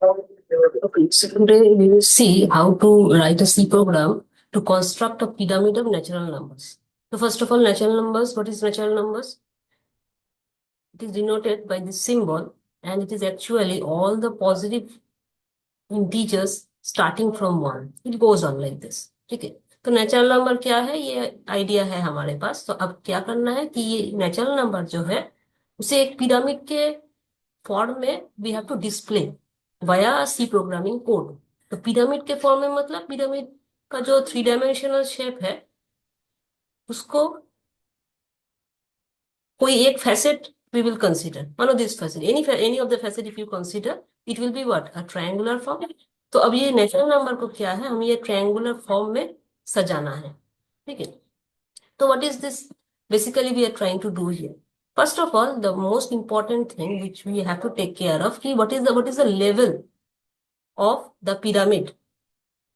Okay, so today we will see how to write a C program to construct a pyramid of natural numbers. So first of all, natural numbers. What is natural numbers? It is denoted by this symbol, and it is actually all the positive integers starting from one. It goes on like this. ठीक है, तो natural number क्या है, ये idea है हमारे पास। तो अब क्या करना है कि ये नेचुरल नंबर जो है उसे एक पिरामिड के फॉर्म में we have to display via C programming code. तो पिरामिड के फॉर्म में मतलब पिरामिड का जो थ्री डायमेंशनल शेप है उसको कोई एक facet we will consider, one of this facet, any of the facet if you consider, it will be what, a triangular form. तो अब ये नेचुरल नंबर को क्या है, हमें ये ट्रायंगुलर फॉर्म में सजाना है। ठीक है, तो what is this basically we are trying to do here. First of all the most important thing which we have to take care of कि what is the level of the pyramid.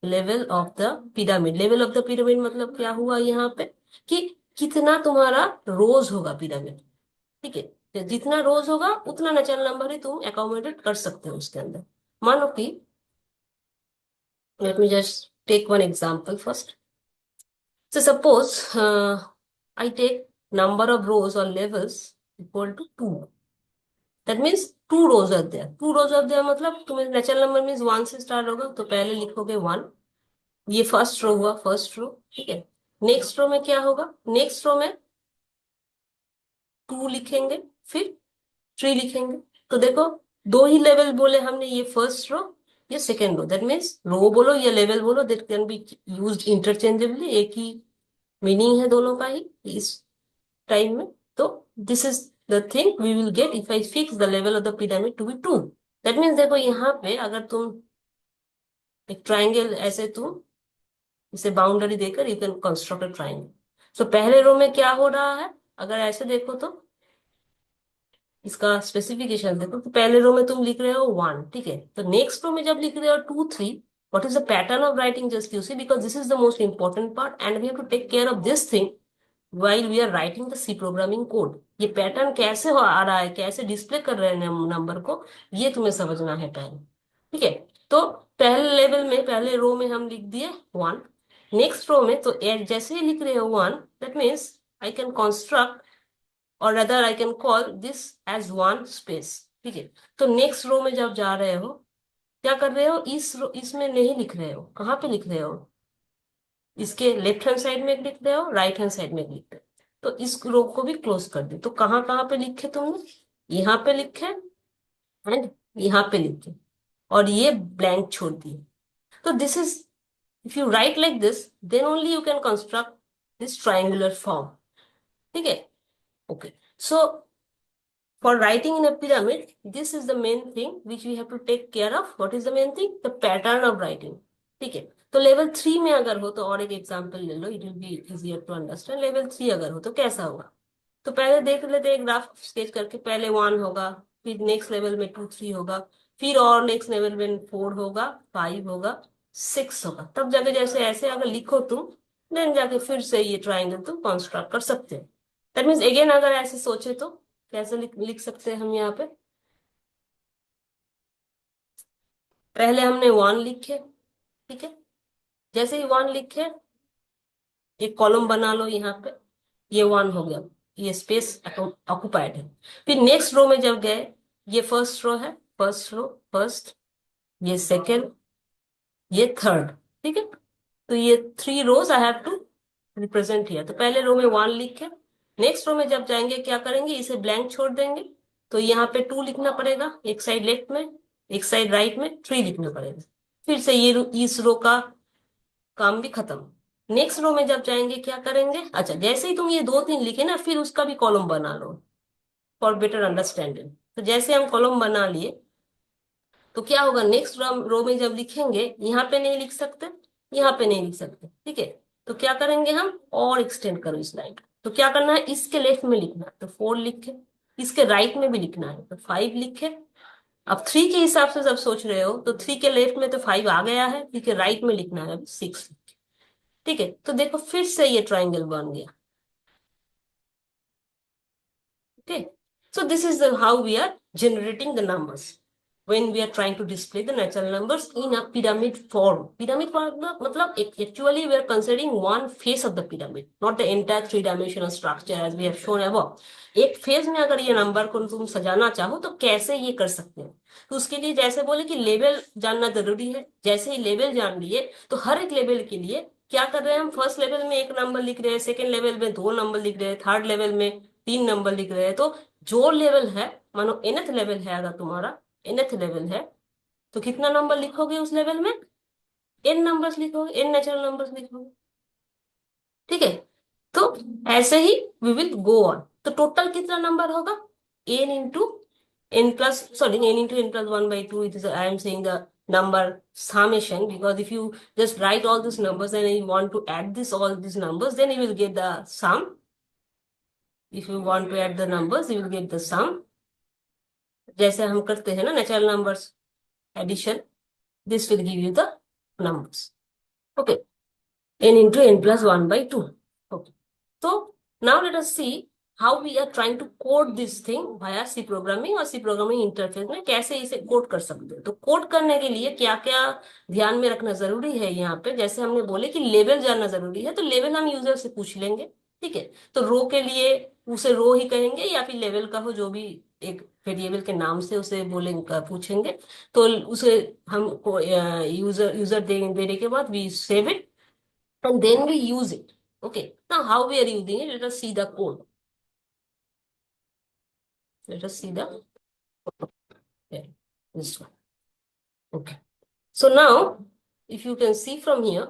Level of the pyramid, level of the pyramid मतलब क्या हुआ यहाँ पे कि कितना तुम्हारा रोज होगा पिरामिड। ठीक है, तो जितना रोज होगा उतना नेचुरल नंबर ही तुम एकोमोडेट कर सकते हो उसके अंदर। मानो कि let me just take one example first. So suppose I take number of rows or levels equal to 2. That means two rows are there. Two rows are there मतलब तुम्हें नेचुरल नंबर मीन्स वन से start होगा, तो पहले लिखोगे one. ये first रो हुआ, first row. ठीक है, नेक्स्ट रो में क्या होगा, नेक्स्ट रो में टू लिखेंगे, फिर थ्री लिखेंगे। तो देखो दो ही लेवल बोले हमने, ये फर्स्ट रो, ये second row. That means row बोलो या लेवल बोलो, that can be used interchangeably, एक ही मीनिंग है दोनों का ही इस टाइम में। तो this is the thing we will get if I fix the level of the pyramid to be two. That means देखो यहाँ पे अगर तुम एक ट्राइंगल ऐसे तुम इसे बाउंड्री देकर you can construct a triangle. So पहले रो में क्या हो रहा है, अगर ऐसे देखो तो इसका स्पेसिफिकेशन देखो, तो पहले रो में तुम लिख रहे हो वन। ठीक है, तो नेक्स्ट रो में जब लिख रहे हो two three, what is the pattern of writing, just you see, because this is the most important part and we have to take care of this thing while we are writing the C programming code। ये pattern कैसे आ रहा है, कैसे display कर रहे हैं number को, ये तुम्हें समझना है पहले। ठीक है, तो पहले लेवल में पहले रो में हम लिख दिए वन। नेक्स्ट रो में तो जैसे ही लिख रहे हो one, that means I can construct और other I can call this as one space. ठीक है, तो नेक्स्ट रो में जब जा रहे हो क्या कर रहे हो, इस रो इसमें नहीं लिख रहे हो, कहाँ पे लिख रहे हो, इसके लेफ्ट हैंड साइड में लिख रहे हो, राइट हैंड साइड में लिख रहे हो। तो इस रो को भी क्लोज कर दे। तो कहाँ कहाँ पे लिखे तुमने, यहाँ पे लिखे एंड यहाँ पे लिखे, और ये ब्लैंक छोड़ दिए। तो this is, if you write like this then only you can construct this triangular form. ठीक है, okay. So for writing in a pyramid, this is the main thing which we have to take care of. What is the main thing? The pattern of writing। ठीक है, तो level three में अगर हो तो और एक एग्जांपल ले लो, it will be easier to understand. Level three अगर हो तो कैसा होगा, तो पहले देख लेते हैं ग्राफ स्केच करके। पहले वन होगा, फिर नेक्स्ट लेवल में टू थ्री होगा, फिर और नेक्स्ट लेवल में फोर होगा, फाइव होगा, सिक्स होगा। तब जाके जैसे ऐसे अगर लिखो तुम, देन जाके फिर से ये ट्राइंगल तुम कंस्ट्रक्ट कर सकते हो। दैट मीन्स अगेन अगर ऐसे सोचे तो कैसे लिख सकते हैं हम यहाँ पे, पहले हमने वन लिखे। ठीक है, जैसे ही वन लिखे एक कॉलम बना लो यहाँ पे, ये वन हो गया, ये स्पेस ऑक्युपाइड है। फिर नेक्स्ट रो में जब गए, ये फर्स्ट रो है, फर्स्ट रो फर्स्ट, ये सेकेंड, ये थर्ड। ठीक है, तो ये three rows I have to represent here. तो पहले रो में वन लिखे, नेक्स्ट रो में जब जाएंगे क्या करेंगे, इसे ब्लैंक छोड़ देंगे। तो यहाँ पे टू लिखना पड़ेगा, एक साइड लेफ्ट में, एक साइड राइट में थ्री लिखना पड़ेगा। फिर से ये इस रो का काम भी खत्म। नेक्स्ट रो में जब जाएंगे क्या करेंगे, अच्छा जैसे ही तुम ये दो तीन लिखे ना, फिर उसका भी कॉलम बना लो फॉर बेटर अंडरस्टैंडिंग। तो जैसे हम कॉलम बना लिए तो क्या होगा, नेक्स्ट रो में जब लिखेंगे यहाँ पे नहीं लिख सकते, यहाँ पे नहीं लिख सकते। ठीक है, तो क्या करेंगे हम, और एक्सटेंड करो इस लाइन। तो क्या करना है, इसके लेफ्ट में लिखना है तो फोर लिखे, इसके राइट में भी लिखना है तो फाइव लिखे। अब थ्री के हिसाब से जब सोच रहे हो तो थ्री के लेफ्ट में तो फाइव आ गया है, थ्री के राइट में लिखना है सिक्स। ठीक है, तो देखो फिर से ये ट्राइंगल बन गया। Okay, so this is how we are generating the numbers when we are trying to display the natural numbers in a pyramid form. Pyramid form matlab actually we are considering one face of the pyramid, not the entire three-dimensional structure as we have shown above. एक phase में अगर ये number को तुम सजाना चाहो तो कैसे ये कर सकते हो? तो उसके लिए जैसे बोले कि लेवल जानना जरूरी है। जैसे ही लेवल जान लिए तो हर एक लेवल के लिए क्या कर रहे हैं हम, फर्स्ट लेवल में एक नंबर लिख रहे हैं, सेकेंड लेवल में दो नंबर लिख रहे हैं, थर्ड लेवल में तीन नंबर लिख रहे हैं। तो जो लेवल है, मानो nth लेवल है, अगर तुम्हारा nth लेवल है तो कितना नंबर लिखोगे उस लेवल में? n नंबर्स लिखोगे, n नेचुरल नंबर्स लिखोगे। ठीक है, तो ऐसे ही वी विल गो ऑन। तो टोटल कितना नंबर होगा? n into n plus sorry n into n plus 1/2, it is I am saying the number summation, because if you just write all these numbers and you want to add this all these numbers, then you will get the sum. If you want to add the numbers, you will get the sum. जैसे हम करते हैं ना natural numbers addition, this will give you the numbers. Okay, n into n plus 1/2. Okay, so now let us see how we are trying to code this thing via C programming और C programming interface में कैसे इसे code कर सकते हैं। तो code करने के लिए क्या क्या ध्यान में रखना जरूरी है यहाँ पे, जैसे हमने बोले कि लेवल जानना जरूरी है, तो लेवल हम यूजर से पूछ लेंगे। ठीक है, तो रो के लिए उसे रो ही कहेंगे या फिर लेवल का हो जो भी एक वेरिएबल के नाम से उसे बोलेंगे, पूछेंगे। तो उसे हम यूजर देने के बाद we save it and then we use it. Okay, now how we are using it, let us see the code. Let us see the yeah, this one. Okay, so now if you can see from here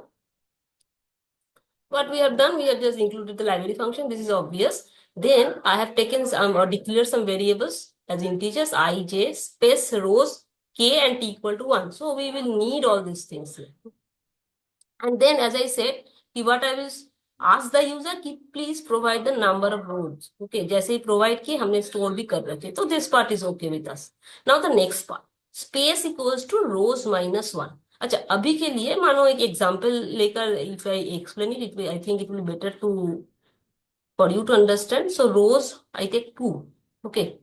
what we have done, we have just included the library function. This is obvious. Then I have taken some or declared some variables as integers I, j, space, rows, k and t equal to 1. So we will need all these things here. And then as I said कि what I will ask the user कि please provide the number of rows. Okay, जैसे ही provide किए हमने store भी कर रखे, तो this part is okay with us. Now the next part, space equals to rows minus 1. अच्छा, अभी के लिए मानो एक एग्जाम्पल लेकर if I explain it, I think it will be better to for you to understand. So rows I take 2. Okay,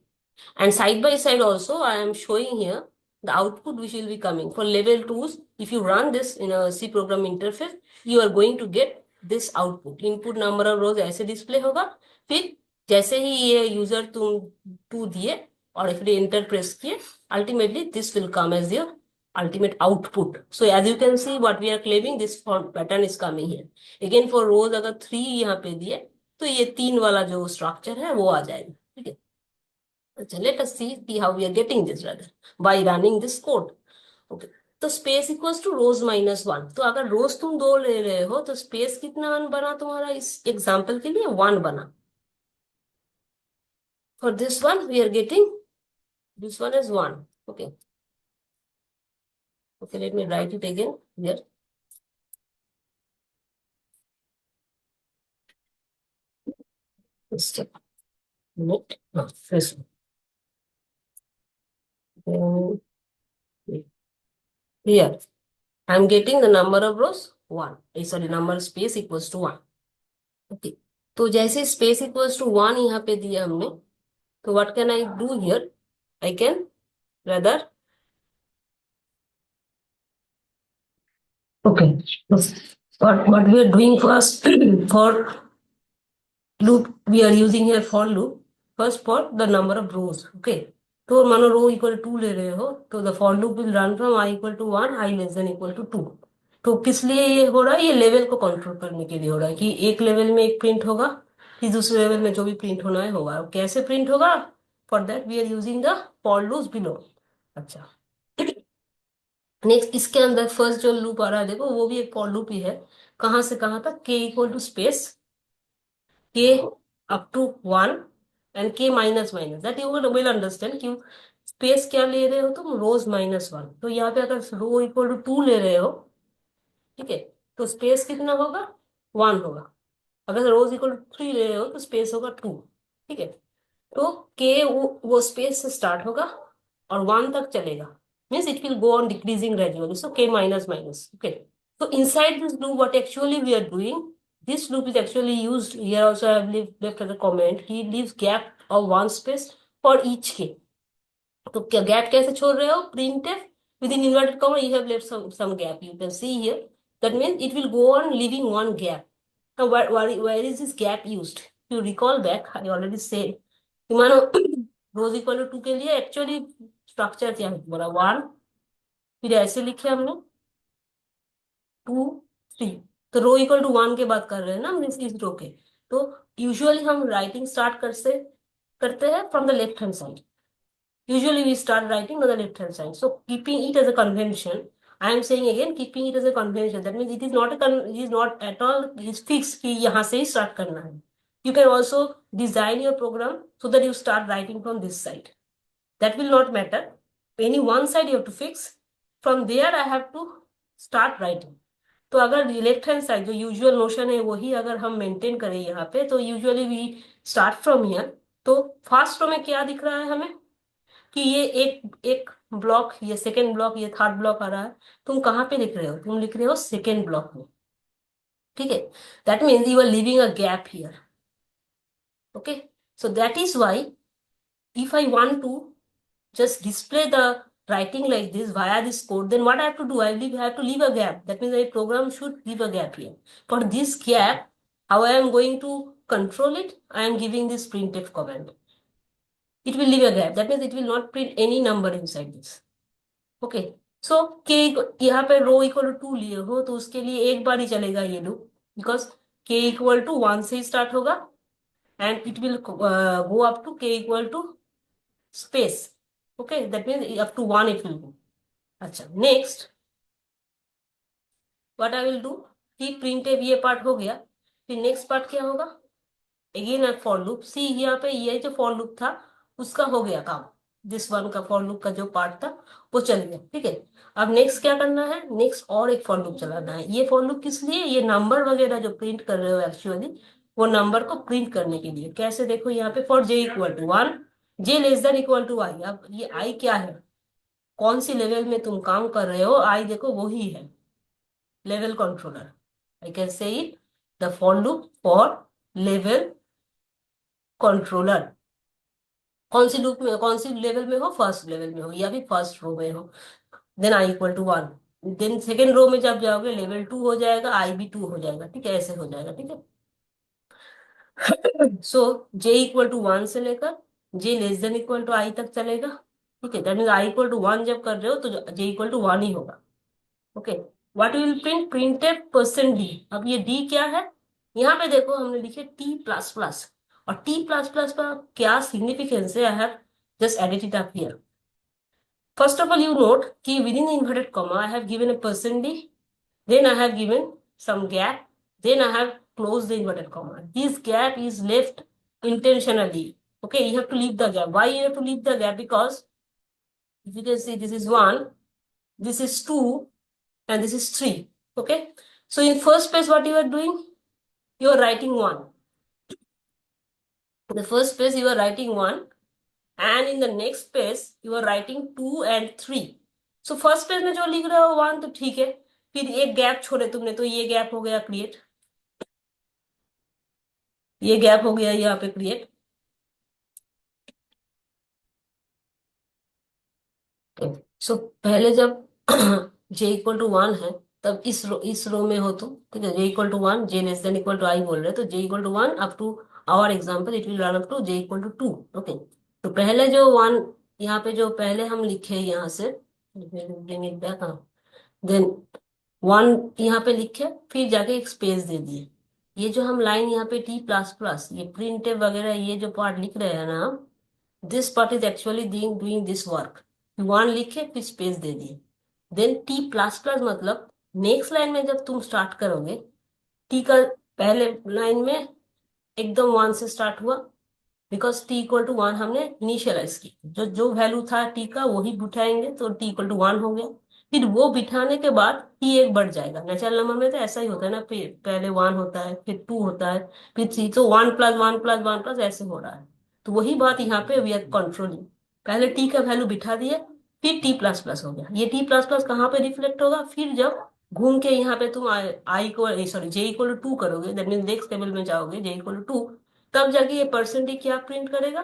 and side by side also I am showing here the output which will be coming for level 2s. If you run this in a C program interface, you are going to get this output. Input number of rows ऐसे display होगा, फिर जैसे ही ये user तुम 2 दिए और फिर enter press किए, ultimately this will come as your ultimate output. So as you can see what we are claiming, this pattern is coming here. Again for rows अगर 3 यहाँ पे दिए तो ये 3 वाला जो स्ट्रक्चर है वो आ जाएगा। ठीक है, अच्छा, let us see how we are getting this rather by running this code. Okay, तो space equals to rows minus 1। तो अगर रोज तुम 2 ले रहे हो तो स्पेस कितना बना तुम्हारा इस एग्जाम्पल के लिए? 1 बना। For this one we are getting this one is 1। Okay, okay, let me write it again here. Just a minute. No, this one. Here I'm getting the number of rows 1. Sorry, number of space equals to 1. Okay, तो जैसे space equals to 1 यहाँ पे दिया हमने, तो what can I do here? I can rather okay, what we are doing first for loop, we are using here for loop first for the number of rows. Okay, तो मानो rho equal 2 ले रहे हो तो the for loop will run from I equal to 1, I less than equal to 2. तो किस लिए ये हो रहा है? ये लेवल को कंट्रोल करने के लिए हो रहा है कि एक लेवल में एक प्रिंट होगा, फिर दूसरे लेवल में जो भी प्रिंट होना है होगा। कैसे प्रिंट होगा? For that we are using the for loops below. अच्छा, नेक्स्ट इसके अंदर फर्स्ट जो लूप आ रहा है देखो, वो भी एक फॉर लूप ही है। कहां से कहां तक? के इक्वल टू स्पेस के अप टू 1 एंड के minus minus, that you will understand क्यों स्पेस क्या ले रहे हो तुम, रोज माइनस 1। तो यहाँ पे अगर रो इक्वल टू 2 ले रहे हो, ठीक है, तो स्पेस कितना होगा? 1 होगा। अगर रोज इक्वल टू 3 ले रहे हो तो स्पेस होगा 2। ठीक है, तो के वो स्पेस से स्टार्ट होगा और 1 तक चलेगा, means it will go on decreasing gradually, so k minus minus. Okay, so inside this loop what actually we are doing, this loop is actually used here also. I have left as a comment, he leaves gap of 1 space for each k, तो क्या gap कैसे छोड़ रहे हो? printf within inverted comma you have left some gap, you can see here. That means it will go on leaving one gap. Now where is this gap used? You recall back, I already said कि मानो रोज equal to to के लिए actually structure क्या है तुम्हारा? One, फिर ऐसे लिखे हमने टू, थ्री। तो रो इक्वल टू वन के बाद कर रहे हैं ना हम इस रो के। तो यूजुअली हम राइटिंग स्टार्ट करते हैं from the left hand side. Usually we start writing on the left hand side. So keeping it as a convention, I am saying again, keeping it as a convention. That means it is not it is not at all is fixed कि यहाँ से ही start करना है. You can also design your program so that you start writing from this side. That will not matter. Any one side you have to fix. From there I have to start writing. तो अगर left hand side जो usual notion है वही अगर हम maintain करें यहाँ पे, तो usually we start from here. तो फर्स्ट रो में क्या दिख रहा है हमें कि ये एक एक ब्लॉक, ये सेकेंड ब्लॉक, ये थर्ड ब्लॉक आ रहा है। तुम कहाँ पे लिख रहे हो? तुम लिख रहे हो सेकेंड ब्लॉक में, ठीक है। That means you are living a gap here, okay. So that is why if I want to just display the writing like this via this code, then what I have to do? I have to leave a gap. That means a program should leave a gap here. For this gap, how I am going to control it? I am giving this printf command. It will leave a gap. That means it will not print any number inside this. Okay. So k यहाँ पे rho equal to to लिए हो तो उसके लिए एक बार ही चलेगा ये loop, because k equal to one से ही स्टार्ट होगा and it will go up to k equal to space, okay. That means up to one it will go. अच्छा, next what I will do कि print ये part हो गया, फिर next part क्या होगा? Again a for loop. See यहाँ पे ये जो फॉर लूप था उसका हो गया काम, दिस वन का फॉर लूप का जो पार्ट था वो चल गया, ठीक है। अब नेक्स्ट क्या करना है? नेक्स्ट और एक फॉर लूप चलाना है। ये फॉर लूप किस लिए? ये नंबर वगैरह जो प्रिंट कर रहे हो एक्चुअली वो नंबर को प्रिंट करने के लिए। कैसे? देखो यहाँ पे for j equal to one, j less than equal to i. अब ये आई क्या है? कौन सी लेवल में तुम काम कर रहे हो? आई देखो वही है level controller. I can say it the for loop for level controller. कौन सी लूप में, कौन सी लेवल में हो? फर्स्ट लेवल में हो या फिर फर्स्ट रो में हो। Then I equal to one. Then second row में जब जाओगे लेवल टू हो जाएगा, आई भी टू हो जाएगा, ठीक है। ऐसे हो जाएगा, ठीक है। So J equal to one से लेकर J less than equal to I तक चलेगा, ठीक है। That mean I equal to one जब कर रहे हो तो जे इक्वल टू वन ही होगा, okay. What will print? Printed percent D. अब ये डी क्या है? यहाँ पे देखो हमने लिखे टी प्लस प्लस, और टी प्लस प्लस का क्या सिग्निफिकेंस है? I have just edit it up here. First of all, you note कि within the inverted comma, I have given a percent d, then I have given some gap, then I have closed the inverted comma. This gap is left intentionally. Okay, you have to leave the gap. Why you have to leave the gap? Because if you can see, this is 1, this is 2, and this is 3. Okay, so in first place, what you are doing? You are writing 1. In the first place, you are writing 1. And in the next page you are writing 2 and 3. So first page में जो लिख रहे हो 1 तो ठीक है, फिर एक गैप छोड़े तुमने तो ये गैप हो गया क्रिएट, ये गैप हो गया यहाँ पे क्रिएट। सो पहले जब जे इक्वल टू वन है तब इस रो में हो तुम, ठीक है। J equal to one, j less than equal to i बोल रहे तो जे equal to one up to our example it will run up to j equal to two, okay. तो पहले जो वन यहाँ पे जो पहले हम लिखे यहाँ से bring it back, then one यहाँ पे लिखे फिर जाके एक स्पेस दे दिए। ये जो हम लाइन यहाँ पे टी प्लस प्लस ये प्रिंट वगैरह ये जो पार्ट लिख रहे हैं ना हम, this part is actually doing this work. One लिखे फिर स्पेस दे दिए, देन टी प्लस प्लस मतलब नेक्स्ट लाइन में जब तुम स्टार्ट करोगे टी का पहले लाइन में एकदम वन से स्टार्ट हुआ, because T equal to one हमने इनिशियलाइज की, जो जो वैल्यू था टी का वही बिठाएंगे तो टी इक्वल टू वन हो गया। फिर वो बिठाने के बाद टी एक बढ़ जाएगा। नेचुरल नंबर में तो ऐसा ही होता है ना, पहले वन होता है फिर टू होता है फिर थ्री, तो one plus one plus one plus ऐसे हो रहा है। तो वही बात यहाँ पे वी आर कंट्रोलिंग। पहले टी का वैल्यू बिठा दिया फिर टी प्लस प्लस हो गया। ये टी प्लस प्लस कहाँ पे रिफ्लेक्ट होगा? फिर जब घूम के यहाँ पे तुम आई को sorry J equal to two करोगे, दैट मीन नेक्स्ट टेबल में जाओगे जे इक्वल टू टू, तब जाके ये परसेंटेज क्या प्रिंट करेगा?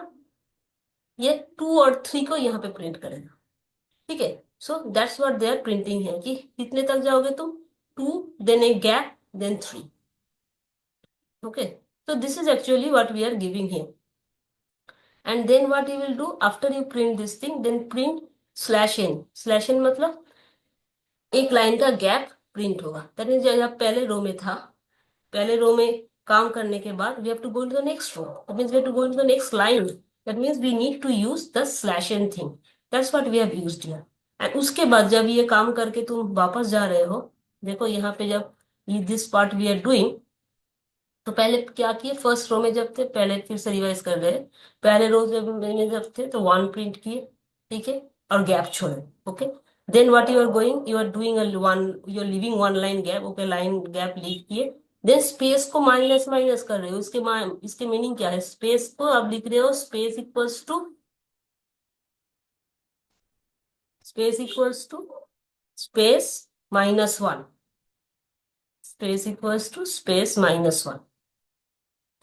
ये 2 और 3 को यहाँ पे प्रिंट करेगा। ठीक है, so that's what they are printing है कि कितने तक जाओगे तुम, 2, then a gap, then 3। Okay, so this is actually what we are giving here. And then what you will do after you print this thing, then print slash n. Slash n मतलब एक line का gap print होगा। That means जब पहले row में था, पहले row में काम करने के बाद we have to go into the next row, that means we have to go into the next line, that means we need to use the slash N thing. That's what we have used here. And उसके बाद जब ये काम करके तुम वापस जा रहे हो, देखो यहाँ पे जब ये this part we are doing, तो पहले क्या किए, फर्स्ट रो में जब थे, पहले फिर से रिवाइज कर रहे हैं, पहले रो जब में जब थे तो 1 प्रिंट किए, ठीक है, और गैप छोड़े। Okay, then what you are going, you are doing one, you are living one line gap. Okay, line gap leave किए, देन स्पेस को माइनस माइनस कर रहे हो। इसके मीनिंग क्या है, स्पेस को आप लिख रहे हो space equals to space -1, space equals to space -1।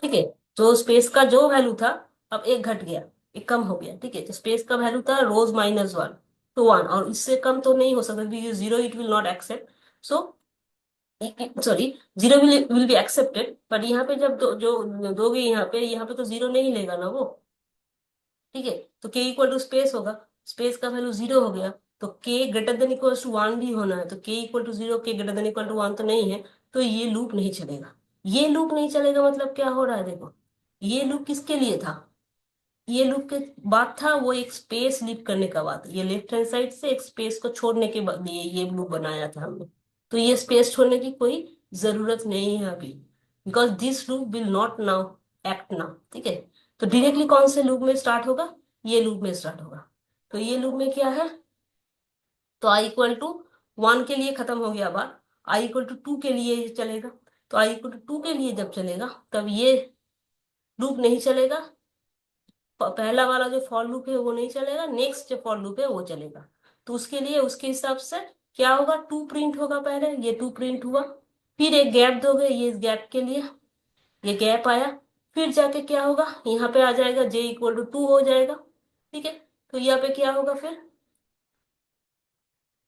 ठीक है, तो स्पेस का जो वैल्यू था, अब एक घट गया, एक कम हो गया। ठीक है, तो स्पेस का वैल्यू था रोज -1 तो 1, और इससे कम तो नहीं हो सकता क्योंकि 0 it will not accept. So sorry, 0 will be accepted, but यहाँ पे जब जो दोगे यहाँ पे तो 0 नहीं लेगा ना वो। ठीक है, तो k इक्वल टू स्पेस होगा, स्पेस का वैल्यू 0 हो गया, तो k greater than equal to 1 भी होना है, तो k equal to 0, k greater than equal to 1 तो नहीं है, तो ये लूप नहीं चलेगा। ये लूप नहीं चलेगा मतलब क्या हो रहा है, देखो, ये लूप किसके लिए था, ये लूप के बाद था वो एक स्पेस लीप करने का बात, ये लेफ्ट हैंड साइड से एक स्पेस को छोड़ने के बाद ये लूप बनाया था हमने। तो ये स्पेस छोड़ने की कोई जरूरत नहीं है अभी, because this loop will not now act now. ठीक है, तो डायरेक्टली कौन से लूप में स्टार्ट होगा, ये लूप में स्टार्ट होगा। तो ये लूप में क्या है, तो i = 1 के लिए खत्म हो गया बात, i = 2 के लिए चलेगा। तो i = 2 के लिए जब चलेगा तब ये लूप नहीं चलेगा, पहला वाला जो फॉर लूप है वो नहीं चलेगा, नेक्स्ट जो फॉर लूप है वो चलेगा। तो उसके लिए उसके हिसाब से क्या होगा, 2 प्रिंट होगा, पहले ये 2 प्रिंट हुआ, फिर एक गैप दोगे, ये इस गैप के लिए ये गैप आया, फिर जाके क्या होगा, यहाँ पे आ जाएगा j = 2 हो जाएगा। ठीक है, तो यहाँ पे क्या होगा, फिर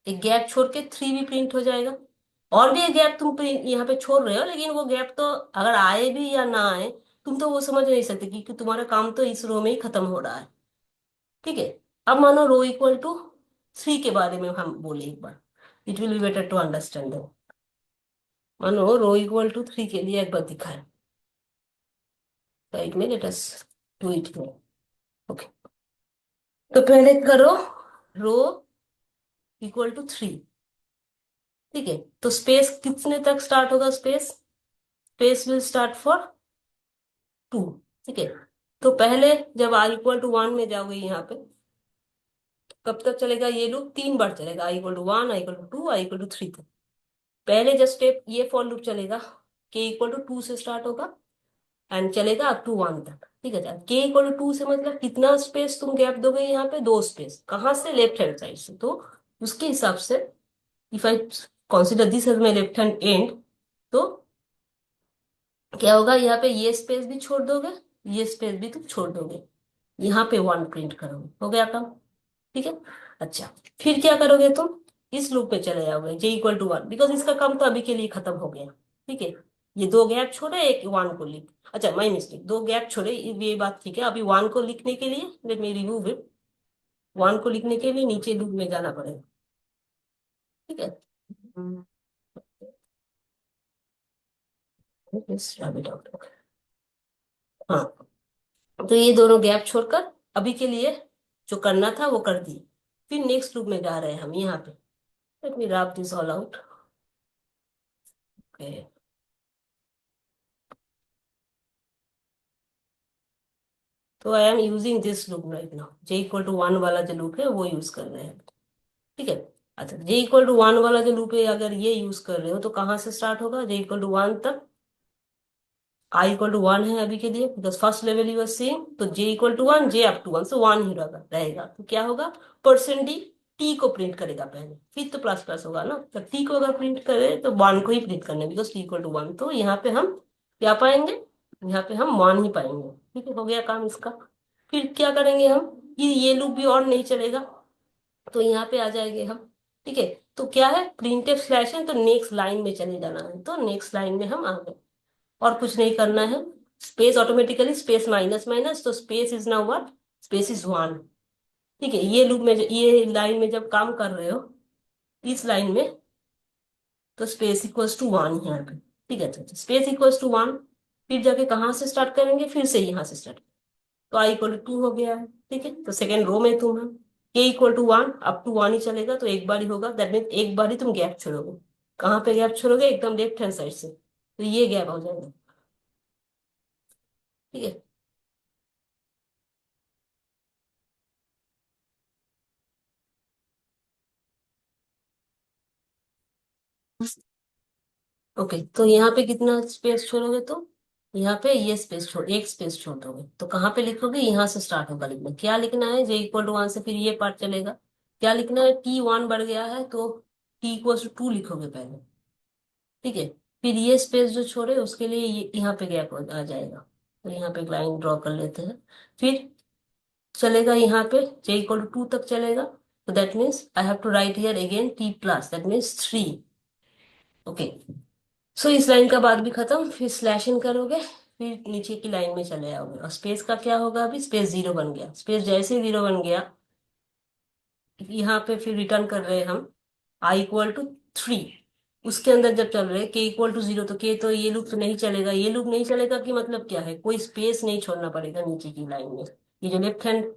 एक गैप छोड़ के 3 भी प्रिंट हो जाएगा। और भी एक गैप तुम प्रिंट यहाँ पे छोड़ रहे हो, लेकिन वो गैप तो अगर आए भी या ना आए, तुम तो वो समझ नहीं सकते क्योंकि तुम्हारा काम तो इस रो में ही खत्म हो रहा है। ठीक है, अब मानो रो = 3 के बारे में हम बोले एक बार, it will be better to understand. मानो रो = 3 के लिए एक बार दिखाए, राइट में, let us do it. Okay, तो पहले करो रो = 3। ठीक है, तो स्पेस कितने तक स्टार्ट होगा, space space will start for 2। ठीक है, तो पहले जब i = 1 में जाओगे यहाँ पे, कब तक चलेगा ये लूप, 3 बार चलेगा, i = 1, i = 2, i = 3 तक। पहले जब स्टेप ये फॉर लूप चलेगा, k = 2 से स्टार्ट होगा एंड चलेगा अप टू 1 तक। ठीक है, k = 2 से मतलब कितना स्पेस तुम गैप दोगे, यहाँ पे 2 स्पेस, कहाँ से, लेफ्ट हैंड साइड से। तो उसके हिसाब से if I consider this as my left hand end, तो क्या होगा, यहाँ पे ये स्पेस भी छोड़ दोगे, ये स्पेस भी तुम छोड़ दोगे, यहाँ पे 1 प्रिंट करोगे, हो गया काम। ठीक है, अच्छा, फिर क्या करोगे तुम, इस लूप में चले जाओगे j = 1, बिकॉज इसका काम तो अभी के लिए खत्म हो गया। ठीक है, ये 2 गैप छोड़े, एक 1 को लिख, अच्छा माई मिस्टेक, 2 गैप छोड़े, ये बात ठीक है। अभी 1 को लिखने के लिए लेट मी रिमूव इट, 1 को लिखने के लिए नीचे लूप में जाना पड़ेगा। ठीक है, Let's rub it out. हाँ, तो ये दोनों गैप छोड़कर अभी के लिए जो करना था वो कर दिए, फिर नेक्स्ट लूप में जा रहे हैं हम यहाँ पे। Let me rub this all out. Okay, तो I am using this loop right now, j = 1 वाला जो लूप है वो यूज कर रहे हैं। ठीक है, अच्छा, j = 1 वाला जो लूप है अगर ये यूज कर रहे हो तो कहाँ से स्टार्ट होगा, j = 1 तक, i = 1 है अभी के लिए, because first level you are same, तो j = 1, j up to 1, so 1 ही रहेगा। तो क्या होगा, %d t को प्रिंट करेगा पहले, फिर तो प्लस प्लस होगा ना, तो t को अगर प्रिंट करे तो 1 को ही प्रिंट करना है, बिकॉज t = 1। तो यहाँ पे हम क्या पाएंगे, यहाँ पे हम 1 ही पाएंगे। ठीक है, हो गया काम इसका। फिर क्या करेंगे हम, ये लूप भी और नहीं चलेगा, तो यहाँ पे आ जाएंगे हम। ठीक है, तो क्या है, प्रिंटफ स्लैश है तो नेक्स्ट लाइन में चले जाना है, तो नेक्स्ट लाइन में हम आ गए। और कुछ नहीं करना है, space automatically space minus minus, तो space is now what, space is 1। ठीक है, ये लूप में ये लाइन में जब काम कर रहे हो इस लाइन में, तो स्पेस इक्वल्स टू 1 यहाँ पे। ठीक है, अच्छा स्पेस इक्वल्स टू 1, फिर जाके कहाँ से स्टार्ट करेंगे, फिर से यहाँ से स्टार्ट, तो आई इक्वल टू 2 हो गया है। ठीक है, तो सेकेंड रो में तुम है, के इक्वल टू 1, अप टू 1 ही चलेगा, तो एक बार ही होगा, दैट मीन एक बार ही तुम गैप छोड़ोगे। कहाँ पे गैप छोड़ोगे, एकदम लेफ्ट हैंड साइड से, तो ये गैप हो जाएगा। ठीक है, ओके, तो यहाँ पे कितना स्पेस छोड़ोगे, तो यहाँ पे ये स्पेस छोड़, एक स्पेस छोड़ दोगे, तो कहाँ पे लिखोगे, यहाँ से स्टार्ट होगा लिखना। क्या लिखना है, जे इक्वल टू 1 से फिर ये पार्ट चलेगा। क्या लिखना है, T1 बढ़ गया है तो T इक्वल टू 2 लिखोगे पहले। ठीक है, फिर ये स्पेस जो छोड़े उसके लिए ये यहाँ पे गैप आ जाएगा, तो यहाँ पे एक लाइन ड्रॉ कर लेते हैं। फिर चलेगा यहाँ पे जे इक्वल टू 2 तक चलेगा, तो that means I have to write here again T plus, that means 3। Okay, so इस लाइन का बाद भी खत्म, फिर स्लैश इन करोगे, फिर नीचे की लाइन में चले आओगे, और स्पेस का क्या होगा, अभी स्पेस 0 बन गया, स्पेस जैसे ही 0 बन गया, यहाँ पे फिर रिटर्न कर रहे हैं हम आई इक्वल टू 3। उसके अंदर जब चल रहे के इक्वल टू 0, तो के, तो ये लूप तो नहीं चलेगा, ये लूप नहीं चलेगा कि मतलब क्या है, कोई स्पेस नहीं छोड़ना पड़ेगा नीचे की लाइन में। ये जो लेफ्ट हैंड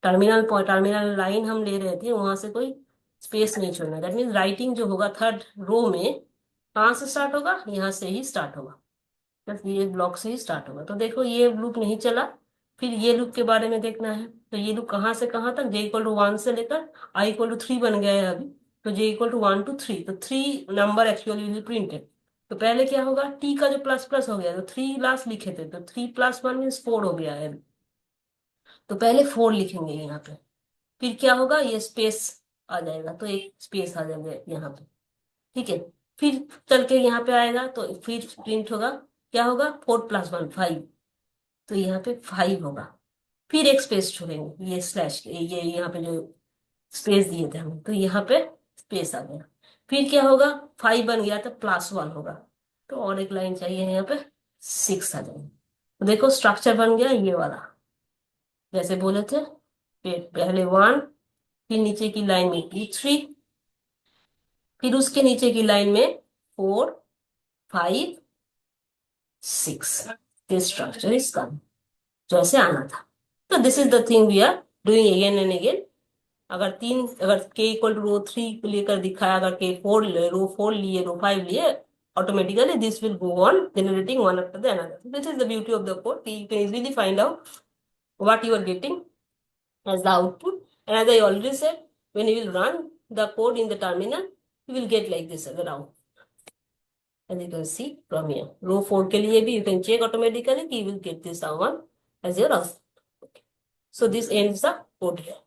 टर्मिनल लाइन हम ले रहे थे, वहां से कोई स्पेस नहीं छोड़ना, दैट मीन राइटिंग जो होगा थर्ड रो में, कहाँ से स्टार्ट होगा, यहाँ से ही स्टार्ट होगा, बस ये ब्लॉक से ही स्टार्ट होगा। तो देखो ये लूप नहीं चला, फिर ये लूप के बारे में देखना है, तो ये लूप कहाँ से कहाँ तक, जे इक्वल टू 1 से लेकर आई इक्वल टू 3 बन गया है अभी, तो जे इक्वल टू 1 टू 3, तो 3 नंबर एक्चुअली विल प्रिंटेड। तो पहले क्या होगा, टी का जो प्लस प्लस हो गया, तो 3 लास्ट लिखे थे, तो 3 प्लस 1 मीन्स 4 हो गया है अभी। तो पहले 4 लिखेंगे यहाँ पे, फिर क्या होगा, ये स्पेस आ जाएगा, तो एक स्पेस आ जाएगा यहाँ पे। ठीक है, फिर चल के यहाँ पे आएगा, तो फिर प्रिंट होगा, क्या होगा, 4 प्लस 1 5, तो यहाँ पे 5 होगा। फिर एक स्पेस छोड़ेंगे, ये स्लैश, ये यहाँ पे जो स्पेस दिए थे हम, तो यहाँ पे स्पेस आ गया। फिर क्या होगा, 5 बन गया तो +1 होगा, तो और एक लाइन चाहिए यहाँ पे, 6 आ जाएगा। तो देखो स्ट्रक्चर बन गया ये वाला, जैसे बोले थे, पहले 1, फिर नीचे की लाइन में T3, फिर उसके नीचे की लाइन में 4 5 6, दिस स्ट्रक्चर इज कम, जैसे आना था। तो this is the thing we are doing again and again. अगर के इक्वल टू रो 3 लेकर दिखाया, अगर के 4 रो 4 लिए, रो 5 लिए, automatically this will go on generating one after the another. This is the beauty of the code. You can easily find out what you are getting as the output. And as I already said, when you will run the code in the terminal, you will get like this as around. As you can see from here, row 4 के लिए भी you can check automatically, you will get this one as your output. So this ends the code here.